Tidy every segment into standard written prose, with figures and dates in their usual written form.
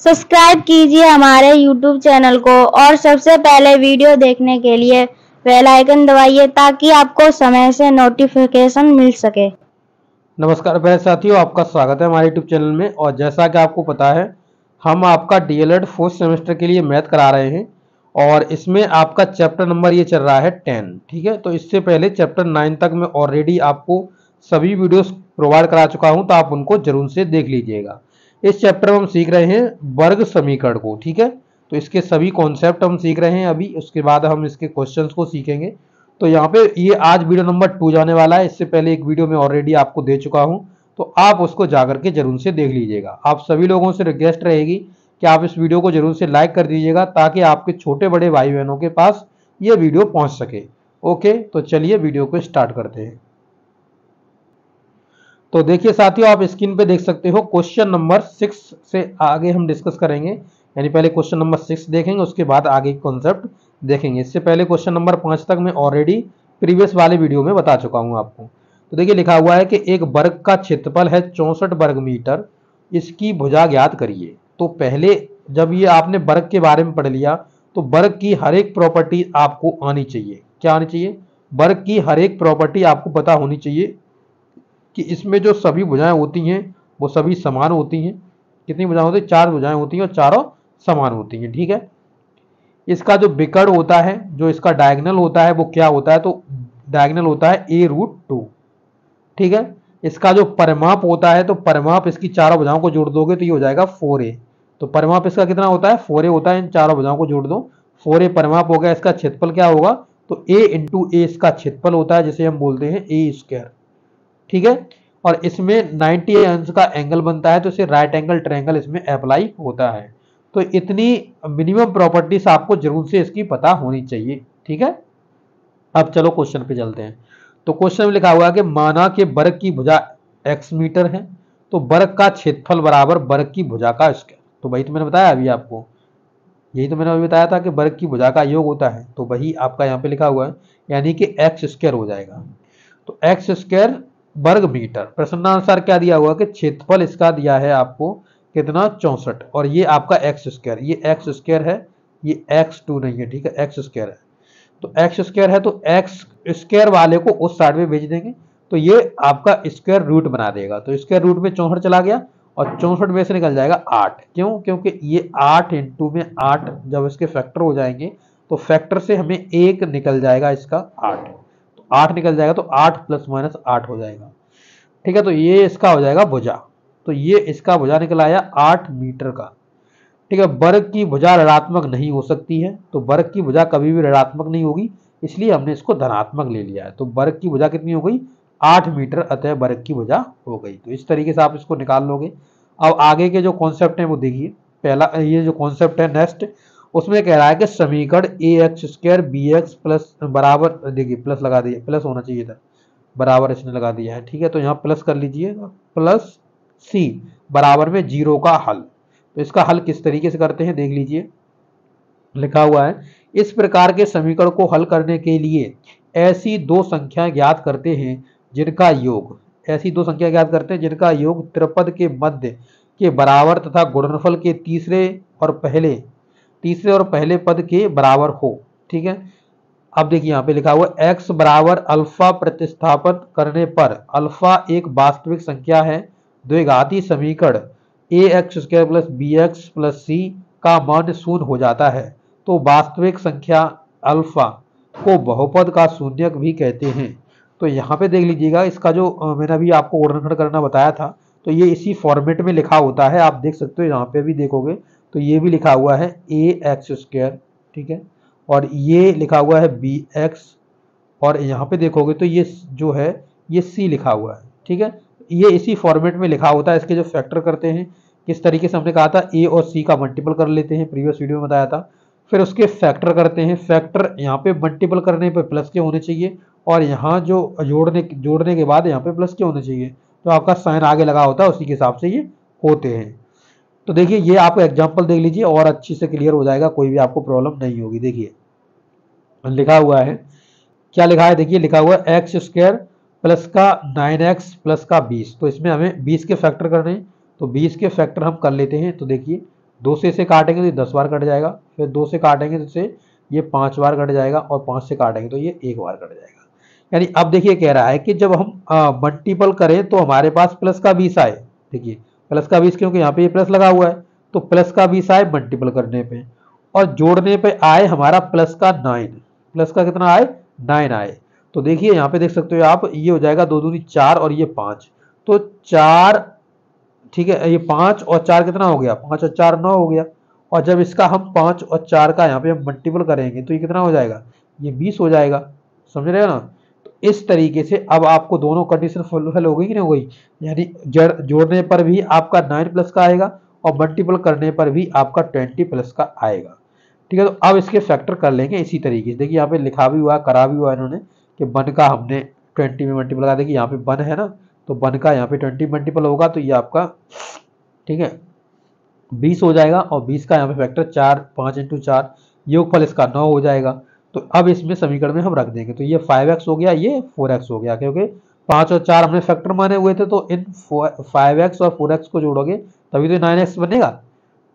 Subscribe कीजिए हमारे YouTube channel को और सबसे पहले वीडियो देखने के लिए बेल आइकन दबाइए ताकि आपको समय से नोटिफिकेशन मिल सके। नमस्कार प्यारे साथियों, आपका स्वागत है हमारे यूट्यूब चैनल में। और जैसा कि आपको पता है, हम आपका डीएलएड फोर्थ सेमेस्टर के लिए मैथ करा रहे हैं और इसमें आपका चैप्टर नंबर ये चल रहा है 10। ठीक है, तो इससे पहले चैप्टर 9 तक मैं ऑलरेडी आपको सभी वीडियोस प्रोवाइड करा चुका हूं, तो आप उनको जरूर से देख लीजिएगा। इस चैप्टर में हम सीख रहे हैं वर्ग समीकरण को। ठीक है, तो इसके सभी कॉन्सेप्ट हम सीख रहे हैं अभी, उसके बाद हम इसके क्वेश्चंस को सीखेंगे। तो यहाँ पे ये आज वीडियो नंबर 2 जाने वाला है। इससे पहले एक वीडियो में ऑलरेडी आपको दे चुका हूँ, तो आप उसको जाकर के जरूर से देख लीजिएगा। आप सभी लोगों से रिक्वेस्ट रहेगी कि आप इस वीडियो को जरूर से लाइक कर दीजिएगा ताकि आपके छोटे बड़े भाई बहनों के पास ये वीडियो पहुंच सके। ओके, तो चलिए वीडियो को स्टार्ट करते हैं। तो देखिए साथियों, आप स्क्रीन पे देख सकते हो क्वेश्चन नंबर 6 से आगे हम डिस्कस करेंगे। यानी पहले क्वेश्चन नंबर 6 देखेंगे, उसके बाद आगे कॉन्सेप्ट देखेंगे। इससे पहले क्वेश्चन नंबर 5 तक मैं ऑलरेडी प्रीवियस वाले वीडियो में बता चुका हूं आपको। तो देखिए लिखा हुआ है कि एक वर्ग का क्षेत्रफल है 64 वर्ग मीटर, इसकी भुजा ज्ञात करिए। तो पहले जब ये आपने वर्ग के बारे में पढ़ लिया तो वर्ग की हर एक प्रॉपर्टी आपको आनी चाहिए। क्या आनी चाहिए? वर्ग की हर एक प्रॉपर्टी आपको पता होनी चाहिए कि इसमें जो सभी भुजाएं होती हैं वो सभी समान होती हैं। कितनी भुजाएं होती हैं? 4 भुजाएं होती हैं और चारों समान होती हैं। ठीक है, इसका जो विकर्ण होता है, जो इसका डायगोनल होता है वो क्या होता है? तो डायगोनल होता है a√2। ठीक है, इसका जो परिमाप होता है, तो परिमाप इसकी चारों भुजाओं को जोड़ दोगे तो ये हो जाएगा 4a। तो परिमाप इसका कितना होता है? 4a होता है। इन चारों भुजाओं को जोड़ दो, 4a परिमाप हो गया। इसका क्षेत्रफल क्या होगा? तो a इंटू a इसका क्षेत्रफल होता है, जिसे हम बोलते हैं a²। ठीक है, और इसमें 90 अंश का एंगल बनता है, तो इसे राइट एंगल ट्रायंगल इसमें अप्लाई होता है। तो इतनी मिनिमम प्रॉपर्टीज आपको जरूर से इसकी पता होनी चाहिए। ठीक है, अब चलो क्वेश्चन पे चलते हैं। तो क्वेश्चन में लिखा हुआ है कि माना कि वर्ग की भुजा x मीटर है, तो वर्ग का क्षेत्रफल बराबर वर्ग की भुजा का स्क्वायर। तो वही तो मैंने बताया अभी आपको, यही तो मैंने अभी बताया था कि वर्ग की भुजा का योग होता है। तो वही आपका यहाँ पे लिखा हुआ है, यानी कि x² हो जाएगा। तो x² वर्ग मीटर। प्रश्नानुसार क्या दिया हुआ कि क्षेत्रफल इसका दिया है आपको कितना? 64। और ये आपका x², ये x² है, ये x2 नहीं है। ठीक है, x² है। तो x² है तो x² वाले को उस साइड में भेज देंगे, तो ये आपका स्क्वायर रूट बना देगा। तो स्क्वायर रूट में 64 चला गया और 64 में से निकल जाएगा 8। क्यों? क्योंकि ये 8 इंटू में 8 जब इसके फैक्टर हो जाएंगे तो फैक्टर से हमें 1 निकल जाएगा, इसका 8। तो 8 निकल जाएगा, तो 8 + -8 हो जाएगा। ठीक है, तो ये इसका हो जाएगा भुजा। तो ये इसका भुजा निकल आया 8 मीटर का। ठीक है, वर्ग की भुजा ऋणात्मक नहीं हो सकती है, तो वर्ग की भुजा कभी भी ऋणात्मक नहीं होगी, इसलिए हमने इसको धनात्मक ले लिया है। तो वर्ग की भुजा कितनी हो गई? 8 मीटर, अतः वर्ग की भुजा हो गई। तो इस तरीके से आप इसको निकाल लोगे। अब आगे के जो कॉन्सेप्ट है वो देखिए। पहला ये जो कॉन्सेप्ट है नेक्स्ट, उसमें कह रहा है कि समीकरण ax² bx प्लस बराबर, देखिए प्लस लगा दिए, प्लस होना चाहिए था, बराबर इसने लगा दिया है। ठीक है, तो यहाँ प्लस कर लीजिए, प्लस c बराबर में 0 का हल। तो इसका हल किस तरीके से करते हैं देख लीजिए। लिखा हुआ है, इस प्रकार के समीकरण को हल करने के लिए ऐसी दो संख्याएं ज्ञात करते हैं जिनका योग, ऐसी दो संख्या ज्ञात करते हैं जिनका योग त्रिपद के मध्य के बराबर तथा गुणनफल के तीसरे और पहले पद के बराबर हो। ठीक है, अब देखिए यहाँ पे लिखा हुआ x बराबर अल्फा प्रतिस्थापित करने पर अल्फा एक वास्तविक संख्या है। द्विघाती समीकरण ax² + bx + c का मान 0 हो जाता है। तो वास्तविक संख्या अल्फा को बहुपद का शून्यक भी कहते हैं। तो यहाँ पे देख लीजिएगा, इसका जो मैंने अभी आपको गुणनखंड करना बताया था, तो ये इसी फॉर्मेट में लिखा होता है। आप देख सकते हो, यहाँ पे भी देखोगे तो ये भी लिखा हुआ है ax²। ठीक है, और ये लिखा हुआ है bx, और यहाँ पे देखोगे तो ये जो है ये c लिखा हुआ है। ठीक है, ये इसी फॉर्मेट में लिखा होता है। इसके जो फैक्टर करते हैं किस तरीके से, हमने कहा था a और c का मल्टीपल कर लेते हैं, प्रीवियस वीडियो में बताया था। फिर उसके फैक्टर करते हैं। फैक्टर यहाँ पे मल्टीपल करने पे प्लस के होने चाहिए, और यहाँ जो जोड़ने के बाद यहाँ पे प्लस के होने चाहिए। तो आपका साइन आगे लगा होता है, उसी के हिसाब से ये होते हैं। तो देखिए, ये आप एग्जाम्पल देख लीजिए और अच्छी से क्लियर हो जाएगा, कोई भी आपको प्रॉब्लम नहीं होगी। देखिए लिखा हुआ है, क्या लिखा है देखिए, लिखा हुआ है x² प्लस का 9x प्लस का 20। तो इसमें हमें 20 के फैक्टर करने हैं, तो 20 के फैक्टर हम कर लेते हैं। तो देखिए 2 से इसे काटेंगे तो ये 10 बार कट जाएगा, फिर 2 से काटेंगे तो इसे ये 5 बार कट जाएगा, और 5 से काटेंगे तो ये 1 बार कट जाएगा। यानी अब देखिए कह रहा है कि जब हम मल्टीपल करें तो हमारे पास प्लस का 20 आए। देखिए प्लस का 20 क्योंकि यहाँ पे ये प्लस लगा हुआ है, तो प्लस का 20 आए मल्टीपल करने पे, और जोड़ने पे आए हमारा प्लस का 9। प्लस का कितना आए? 9 आए। तो देखिए यहाँ पे देख सकते हो आप, ये हो जाएगा 2 दूनी 4 और ये 5, तो 4, ठीक है, ये 5 और 4 कितना हो गया? 5 और 4 9 हो गया। और जब इसका हम 5 और 4 का यहाँ पे हम मल्टीपल करेंगे तो ये कितना हो जाएगा? ये 20 हो जाएगा। समझ रहे हो ना? तो इस तरीके से अब आपको दोनों कंडीशन फुलफिल हो गई कि नहीं हो गई? यानी जोड़ने पर भी आपका 9 प्लस का आएगा और मल्टीपल करने पर भी आपका 20 प्लस का आएगा। ठीक है, तो अब इसके फैक्टर कर लेंगे इसी तरीके से। देखिए यहाँ पे लिखा भी हुआ, करा भी हुआ इन्होंने कि 1 का हमने 20 में मल्टीपल लगा। देखिए यहाँ पे 1 है ना, तो 1 का यहाँ पे 20 मल्टीपल होगा तो ये आपका, ठीक है, 20 हो जाएगा, और 20 का यहाँ पे फैक्टर 4, 5 इंटू 4, योगफल इसका 9 हो जाएगा। तो अब इसमें समीकरण में हम रख देंगे, तो ये 5x हो गया, ये 4x हो गया, क्योंकि 5 और 4 हमने फैक्टर माने हुए थे, तो इन 5x और 4x को जोड़ोगे तभी तो 9x बनेगा।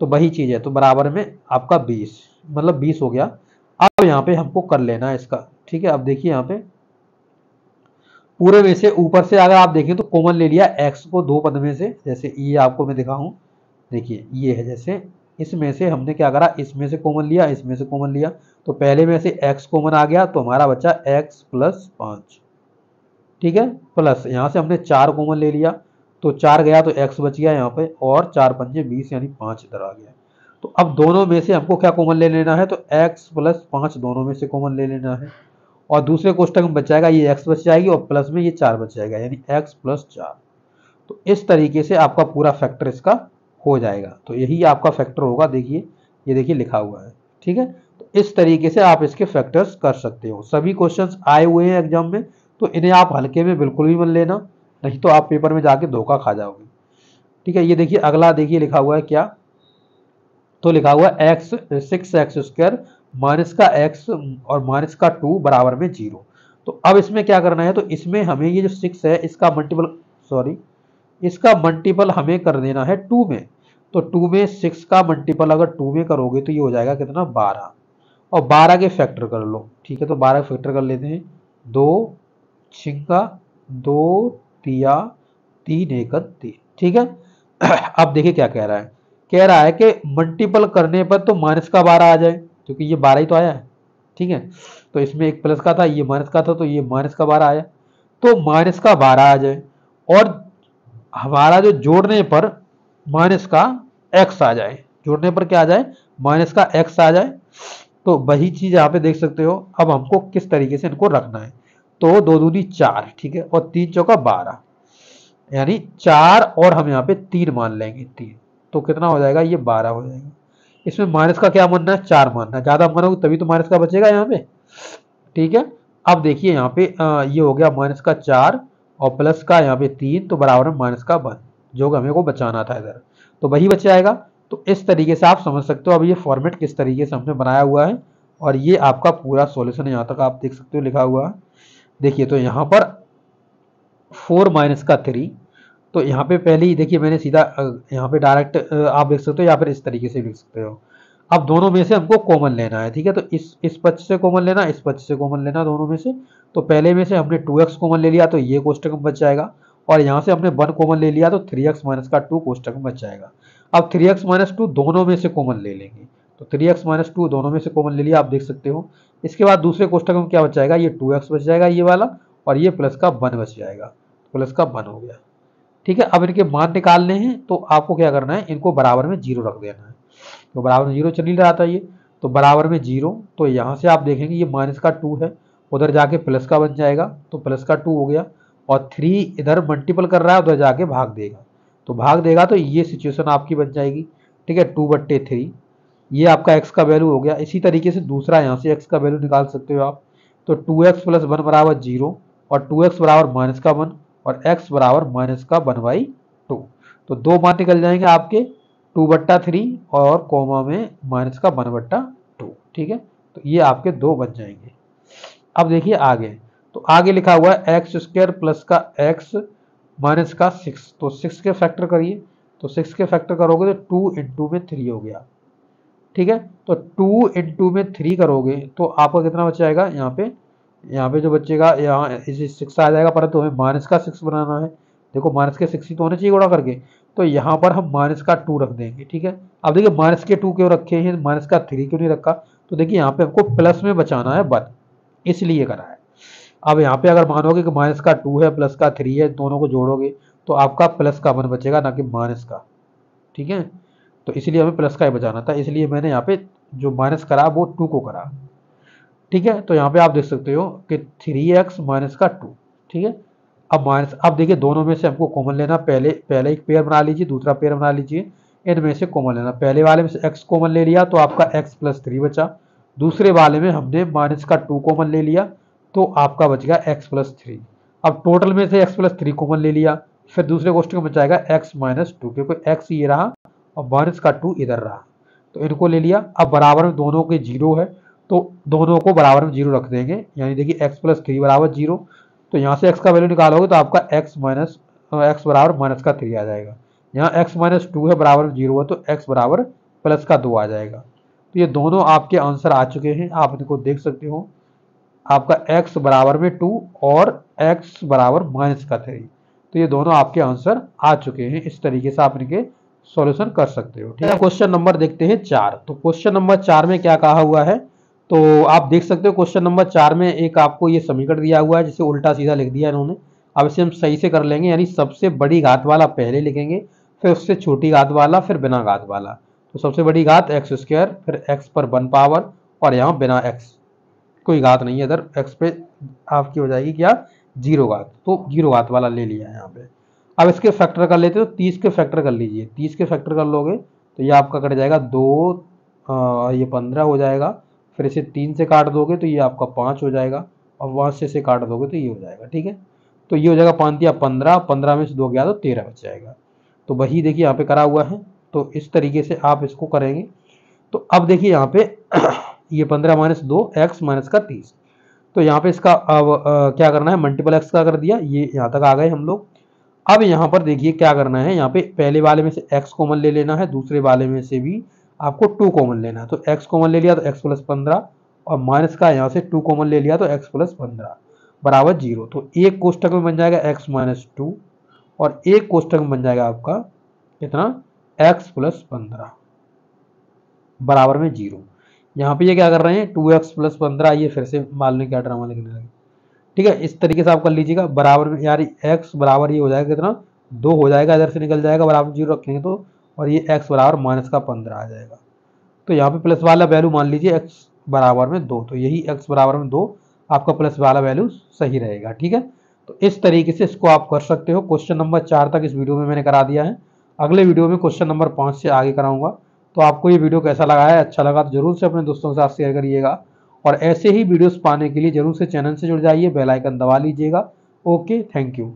तो वही चीज है, तो बराबर में आपका 20, मतलब 20 हो गया। अब यहाँ पे हमको कर लेना है इसका। ठीक है, अब देखिए यहाँ पे पूरे में से ऊपर से अगर आप देखें तो कॉमन ले लिया x को 2 पद में से, जैसे ये आपको मैं दिखाऊं। देखिए ये है, जैसे इसमें से हमने क्या करा, इसमें से कॉमन लिया, इसमें से कॉमन लिया, तो पहले में से x कॉमन आ गया तो हमारा बचा x प्लस 5। ठीक है, प्लस यहाँ से हमने 4 कॉमन ले लिया तो 4 गया तो x बच गया यहाँ पे, और 4 पंजे 20 यानी 5 इधर आ गया। तो अब दोनों में से हमको क्या कॉमन ले लेना है, तो x प्लस 5 दोनों में से कॉमन ले लेना है, और दूसरे कोष्टक में बच जाएगा ये x बच जाएगी, और प्लस में ये 4 बच जाएगा, यानी x प्लस 4। तो इस तरीके से आपका पूरा फैक्टर इसका हो जाएगा। तो यही आपका फैक्टर होगा। देखिए ये देखिए लिखा हुआ है। ठीक है, तो इस तरीके से आप इसके फैक्टर्स कर सकते हो। सभी क्वेश्चंस आए हुए हैं एग्जाम में, तो इन्हें आप हल्के में बिल्कुल भी मत लेना, नहीं तो आप पेपर में जाके धोखा खा जाओगे। ठीक है, ये देखिए अगला देखिए लिखा हुआ है क्या, तो लिखा हुआ है x 6x स्क्वायर माइनस का x और माइनस का 2 बराबर में 0। तो अब इसमें क्या करना है, तो इसमें हमें ये जो 6 है इसका मल्टीपल हमें कर देना है 2 में। तो 2 में 6 का मल्टीपल अगर 2 में करोगे तो ये हो जाएगा कितना, 12, और 12 के फैक्टर कर लो। ठीक है, तो 12 के फैक्टर कर लेते हैं, 2 छिंका 2 तिया 3 एकन 3। ठीक है, अब देखिए क्या कह रहा है कि मल्टीपल करने पर तो माइनस का 12 आ जाए, क्योंकि ये 12 ही तो आया है। ठीक है, तो इसमें एक प्लस का था, ये माइनस का था, तो ये माइनस का 12 आया, तो माइनस का 12 आ जाए, और हमारा जो जोड़ने पर माइनस का x आ जाए, जोड़ने पर क्या आ जाए, माइनस का x आ जाए। तो वही चीज यहाँ पे देख सकते हो। अब हमको किस तरीके से इनको रखना है, तो 2 दूनी 4, ठीक है, और 3 चौका 12, यानी 4 और हम यहाँ पे 3 मान लेंगे, 3, तो कितना हो जाएगा, ये 12 हो जाएगा। इसमें माइनस का क्या मानना है, 4 मानना है, ज्यादा मानोगे तभी तो माइनस का बचेगा यहाँ पे। ठीक है, अब देखिए यहाँ पे ये हो गया माइनस का 4 और प्लस का यहाँ पे 3, तो बराबर में माइनस का 1, जो हमें को बचाना था इधर, तो वही बच जाएगा। तो इस तरीके से आप समझ सकते हो अब ये फॉर्मेट किस तरीके से हमने बनाया हुआ है, और ये आपका पूरा सॉल्यूशन यहाँ तक आप देख सकते हो लिखा हुआ है। देखिए तो यहाँ पर 4 माइनस का 3, तो यहाँ पे पहले ही देखिए मैंने सीधा यहाँ पे डायरेक्ट आप लिख सकते हो, या फिर इस तरीके से लिख सकते हो। अब दोनों में से हमको कॉमन लेना है। ठीक है, तो इस पक्ष से कॉमन लेना, इस पक्ष से कॉमन लेना, दोनों में से। तो पहले में से हमने 2x कॉमन ले लिया तो ये कोष्टक में बच जाएगा, और यहाँ से हमने 1 कॉमन ले लिया तो 3x माइनस का 2 कोष्टक में बच जाएगा। अब 3x माइनस 2 दोनों में से कॉमन ले लेंगे, तो 3x माइनस 2 दोनों में से कॉमन ले लिया, आप देख सकते हो। इसके बाद दूसरे कोष्टक में क्या बच जाएगा, ये 2x बच जाएगा ये वाला, और ये प्लस का 1 बच जाएगा, प्लस का 1 हो गया। ठीक है, अब इनके मान निकालने हैं, तो आपको क्या करना है, इनको बराबर में 0 रख देना है। तो बराबर में 0 चल नहीं रहा था ये, तो बराबर में 0, तो यहाँ से आप देखेंगे ये माइनस का 2 है, उधर जाके प्लस का बन जाएगा, तो प्लस का 2 हो गया, और 3 इधर मल्टीपल कर रहा है, उधर जाके भाग देगा, तो भाग देगा, तो ये सिचुएशन आपकी बन जाएगी। ठीक है, 2/3, ये आपका x का वैल्यू हो गया। इसी तरीके से दूसरा यहाँ से x का वैल्यू निकाल सकते हो आप, तो 2x प्लस 1 बराबर 0, और 2x बराबर माइनस का 1, और x बराबर माइनस का 1/2। तो 2 मान निकल जाएंगे आपके, 2/3 और कॉमा में माइनस का 1/2। ठीक है, तो ये आपके 2 बन जाएंगे। अब देखिए आगे, तो आगे लिखा हुआ है x स्क्वायर प्लस का x माइनस का 6, तो 6 के फैक्टर करिए, तो 6 के फैक्टर करोगे तो 2 इंटू में 3 हो गया, ठीक है। तो 2 इंटू में 3 करोगे तो आपका कितना बच जाएगा, यहाँ पे जो बचेगा, यहाँ इसे 6 आ जाएगा, परंतु हमें माइनस का 6 बनाना है। देखो माइनस के 6 ही तो होने चाहिए गुणा करके, तो यहाँ पर हम माइनस का 2 रख देंगे, ठीक है। अब देखिए माइनस के 2 क्यों रखे हैं, माइनस का 3 क्यों नहीं रखा, तो देखिए यहाँ पे हमको प्लस में बचाना है 1, इसलिए करा है। अब यहाँ पे अगर मानोगे कि माइनस का 2 है प्लस का 3 है, दोनों को जोड़ोगे तो आपका प्लस का 1 बचेगा, ना कि माइनस का, ठीक है। तो इसलिए हमें प्लस का ही बचाना था, इसलिए मैंने यहाँ पे जो माइनस करा वो 2 को करा, ठीक है। तो यहाँ पे आप देख सकते हो कि 3x माइनस का 2, ठीक है। अब माइनस, अब देखिए दोनों में से हमको कॉमन लेना, पहले एक पेयर बना लीजिए, दूसरा पेयर बना लीजिए, इनमें से कॉमन लेना। पहले वाले में से x कॉमन ले लिया तो आपका x प्लस 3 बचा, दूसरे वाले में हमने माइनस का 2 कॉमन ले लिया तो आपका बच गया x प्लस 3। अब टोटल में से x प्लस 3 कॉमन ले लिया, फिर दूसरे क्वेश्चन में बचाएगा x माइनस 2, क्योंकि x ये रहा और माइनस का 2 इधर रहा, तो इनको ले लिया। अब बराबर में दोनों के 0 है तो दोनों को बराबर में 0 रख देंगे, यानी देखिए x प्लस 3 बराबर 0, तो यहाँ से x का वैल्यू निकालोगे तो आपका x बराबर माइनस का 3 आ जाएगा। यहाँ x माइनस 2 है बराबर 0 है तो x बराबर प्लस का 2 आ जाएगा। तो ये दोनों आपके आंसर आ चुके हैं, आप इनको देख सकते हो, आपका x बराबर में 2 और x बराबर माइनस का 3, तो ये दोनों आपके आंसर आ चुके हैं। इस तरीके से आप इनके सॉल्यूशन कर सकते हो, ठीक है। क्वेश्चन नंबर देखते हैं 4। तो क्वेश्चन नंबर 4 में क्या कहा हुआ है, तो आप देख सकते हो क्वेश्चन नंबर 4 में एक आपको ये समीकरण दिया हुआ है जिसे उल्टा सीधा लिख दिया इन्होंने। अब इसे हम सही से कर लेंगे, यानी सबसे बड़ी घात वाला पहले लिखेंगे, फिर उससे छोटी घात वाला, फिर बिना घात वाला। तो सबसे बड़ी घात एक्स स्क्वायर, फिर एक्स पर 1 पावर, और यहाँ बिना एक्स, कोई घात नहीं है इधर, एक्स पे आपकी हो जाएगी क्या, 0 घात, तो 0 घात वाला ले लिया है यहाँ पे। अब इसके फैक्टर कर लेते हो, 30 के फैक्टर कर लीजिए, 30 के फैक्टर कर लोगे तो ये आपका कट जाएगा 2, ये 15 हो जाएगा, फिर इसे 3 से काट दोगे तो ये आपका 5 हो जाएगा, और वहाँ से इसे काट दोगे तो ये हो जाएगा, ठीक है। तो ये हो जाएगा 5 या 15, 15 में से 2 गया तो 13 बच जाएगा। तो वही देखिए यहाँ पे करा हुआ है, तो इस तरीके से आप इसको करेंगे। तो अब देखिए यहाँ पे ये 15 माइनस 2 एक्स माइनस का 30, तो यहाँ पे इसका अब क्या करना है, मल्टीपल एक्स का कर दिया, ये यहाँ तक आ गए हम लोग। अब यहाँ पर देखिए क्या करना है, यहाँ पे पहले वाले में से x कॉमन ले लेना है, दूसरे वाले में से भी आपको 2 कॉमन लेना है। तो x कॉमन ले लिया तो x प्लस 15, और माइनस का यहाँ से 2 कॉमन ले लिया तो x प्लस 15 बराबर 0। तो एक कोष्टक में बन जाएगा x माइनस 2, और एक कोष्टक में बन जाएगा आपका कितना, x प्लस 15 बराबर में 0। यहाँ पे ये क्या कर रहे हैं, 2x प्लस 15, ये फिर से मान लें क्या ड्रामा लिखने लगे, ठीक है। इस तरीके से आप कर लीजिएगा, बराबर में यार x बराबर ये हो जाएगा कितना, 2 हो जाएगा, इधर से निकल जाएगा, बराबर 0 रखेंगे तो, और ये x बराबर माइनस का 15 आ जाएगा। तो यहाँ पे प्लस वाला वैल्यू मान लीजिए x बराबर में 2, तो यही x बराबर में 2 आपका प्लस वाला वैल्यू सही रहेगा, ठीक है। तो इस तरीके से इसको आप कर सकते हो। क्वेश्चन नंबर 4 तक इस वीडियो में मैंने करा दिया है, अगले वीडियो में क्वेश्चन नंबर 5 से आगे कराऊंगा। तो आपको ये वीडियो कैसा लगा है, अच्छा लगा तो जरूर से अपने दोस्तों के साथ शेयर करिएगा, और ऐसे ही वीडियोस पाने के लिए जरूर से चैनल से जुड़ जाइए, बेल आइकन दबा लीजिएगा। Okay, thank you.